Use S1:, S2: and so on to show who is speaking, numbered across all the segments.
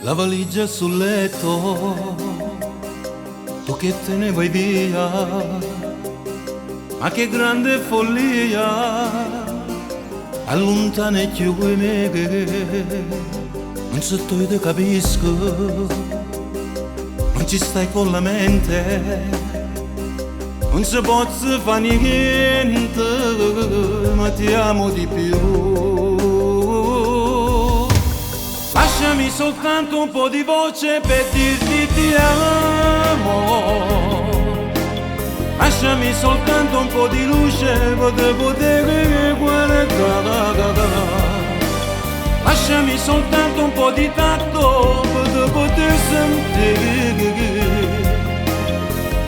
S1: la valigia sul letto, tu che te ne vai via, ma che grande follia, allontana più di me, non so tu ti capisco, non ci stai con la mente, non si può fare niente, ma ti amo di più. Lasciami soltanto un po' di voce per dirti ti amo. Lasciami soltanto un po' di luce per poter guardare. Lasciami soltanto un po' di tatto per poter sentire.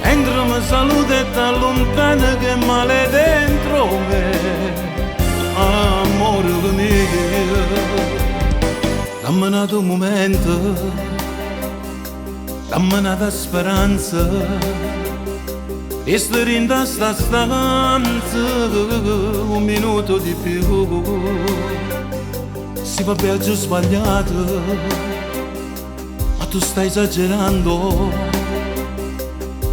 S1: Entra mi saluta e t'allontana che male dentro me. Amore mio, dammi un momento, dammi una speranza, di stare in questa stanza un minuto di più. Si va peggio sbagliato, ma tu stai esagerando,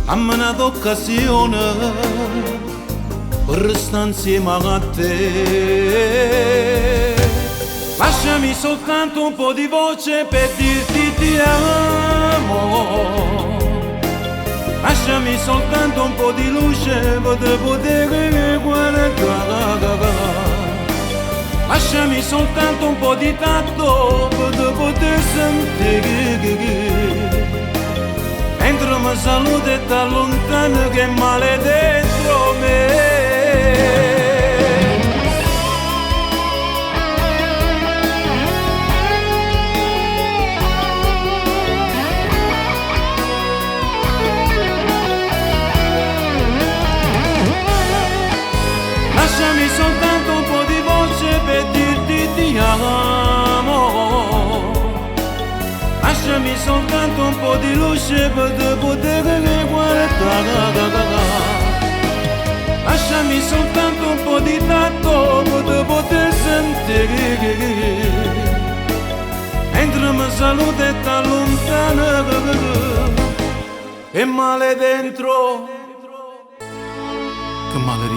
S1: dammi un'occasione per restare insieme a te. Lasciami soltanto un po' di voce per dirti ti amo. Lasciami soltanto un po' di luce per poter guardare. Lasciami soltanto un po' di tatto per poter sentire. Entra mi saluta e t'allontana che male dentro me. Lasciami soltanto un po' di voce per dirti ti amo. Lasciami soltanto un po' di luce per poter guardare. Lasciami soltanto un po' di tatto per poter sentire. Entra mi saluta e t'allontana e male dentro, che male